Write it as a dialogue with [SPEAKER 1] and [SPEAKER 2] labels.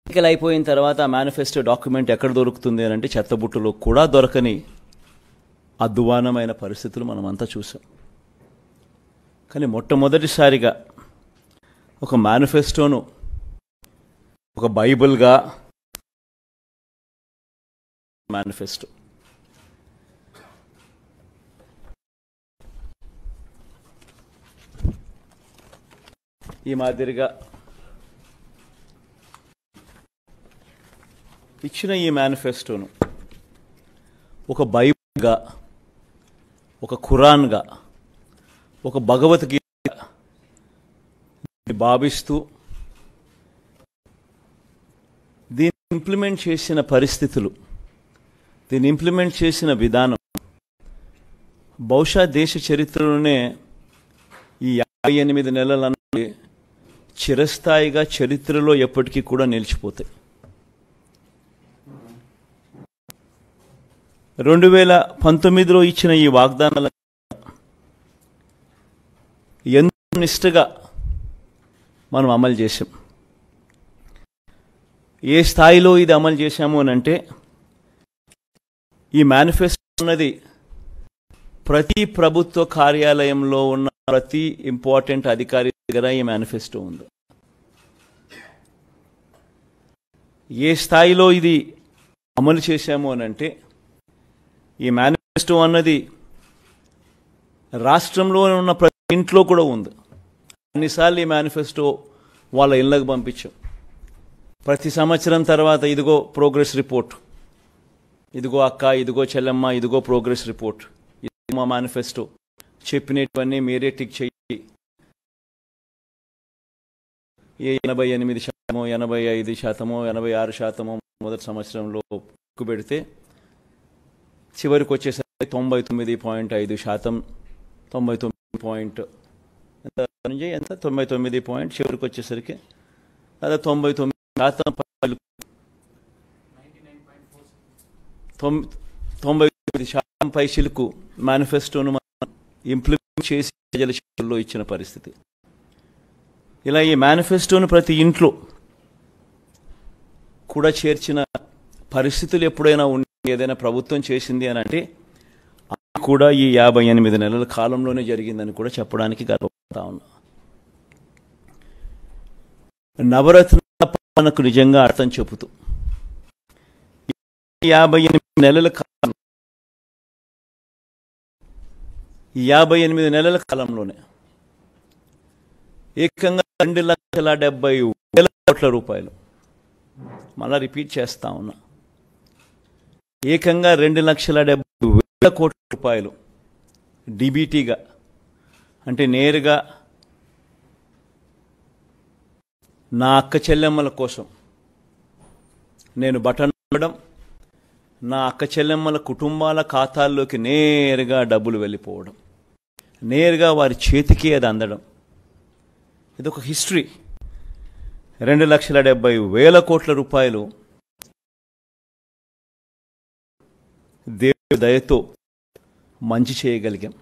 [SPEAKER 1] ఎన్నికలు అయిపోయిన తర్వాత మేనిఫెస్టో డాక్యుమెంట్ ఎక్కడ దొరుకుతుంది అని అంటే చెత్తబుట్టలో కూడా దొరకని అద్వానమైన పరిస్థితులు మనమంతా చూసాం. కానీ మొట్టమొదటిసారిగా ఒక మేనిఫెస్టోను ఒక బైబిల్గా మేనిఫెస్టో ఈ మాదిరిగా ఇచ్చిన ఈ మేనిఫెస్టోను ఒక బైబిల్గా, ఒక ఖురాన్గా, ఒక భగవద్గీత భావిస్తూ దీన్ని ఇంప్లిమెంట్ చేసిన పరిస్థితులు, దీన్ని ఇంప్లిమెంట్ చేసిన విధానం బహుశా దేశ చరిత్రలోనే ఈ 58 నెలలన్నది చిరస్థాయిగా చరిత్రలో ఎప్పటికీ కూడా నిలిచిపోతాయి. 2019లో ఇచ్చిన ఈ వాగ్దానాల ఎంతో నిష్ఠగా మనం అమలు చేశాం. ఏ స్థాయిలో ఇది అమలు చేశాము అని అంటే ఈ మేనిఫెస్టో అన్నది ప్రతి ప్రభుత్వ కార్యాలయంలో ఉన్న ప్రతి ఇంపార్టెంట్ అధికారి దగ్గర ఈ మేనిఫెస్టో ఉంది. ఏ స్థాయిలో ఇది అమలు చేశాము అని అంటే ఈ మేనిఫెస్టో అన్నది రాష్ట్రంలో ఉన్న ప్రతి ఇంట్లో కూడా ఉంది. అన్నిసార్లు ఈ మేనిఫెస్టో వాళ్ళ ఇళ్ళకు పంపించాం. ప్రతి సంవత్సరం తర్వాత ఇదిగో ప్రోగ్రెస్ రిపోర్ట్, ఇదిగో అక్క, ఇదిగో చెల్లెమ్మ, ఇదిగో ప్రోగ్రెస్ రిపోర్ట్, ఇదిగో మా మేనిఫెస్టో, చెప్పినటువన్నీ మీరే టిక్ చేయి. 88%, 85%, 86% మొదటి సంవత్సరంలో పెడితే చివరికి వచ్చేసరికి 99.5%, 99 చివరికి వచ్చేసరికి అదే 99% పైచిలకు మేనిఫెస్టోను ఇంప్లిమెంట్ చేసి ప్రజల చేతుల్లో ఇచ్చిన పరిస్థితి. ఇలా ఈ మేనిఫెస్టోను ప్రతి ఇంట్లో కూడా చేర్చిన పరిస్థితులు ఎప్పుడైనా ఏదైనా ప్రభుత్వం చేసింది అని అంటే అది కూడా ఈ 58 నెలల కాలంలోనే జరిగిందని కూడా చెప్పడానికి గర్వపడతా ఉన్నా. నవరత్నాల పాలనకు నిజంగా అర్థం చెబుతూ 58 నెలల కాలం, 58 నెలల కాలంలోనే ఏకంగా 2,70,000 కోట్ల రూపాయలు, మళ్ళా రిపీట్ చేస్తా ఉన్నా, ఏకంగా 2,70,000 కోట్ల రూపాయలు డిబిటీగా, అంటే నేరుగా నా అక్క చెల్లెమ్మల కోసం నేను బటన్ నొక్కడం, నా అక్క చెల్లెమ్మల కుటుంబాల ఖాతాల్లోకి నేరుగా డబ్బులు వెళ్ళిపోవడం, నేరుగా వారి చేతికి అది అందడం, ఇదొక హిస్టరీ. 2,70,000 కోట్ల రూపాయలు దేవుడి దయతో మంచి చేయగలిగాం.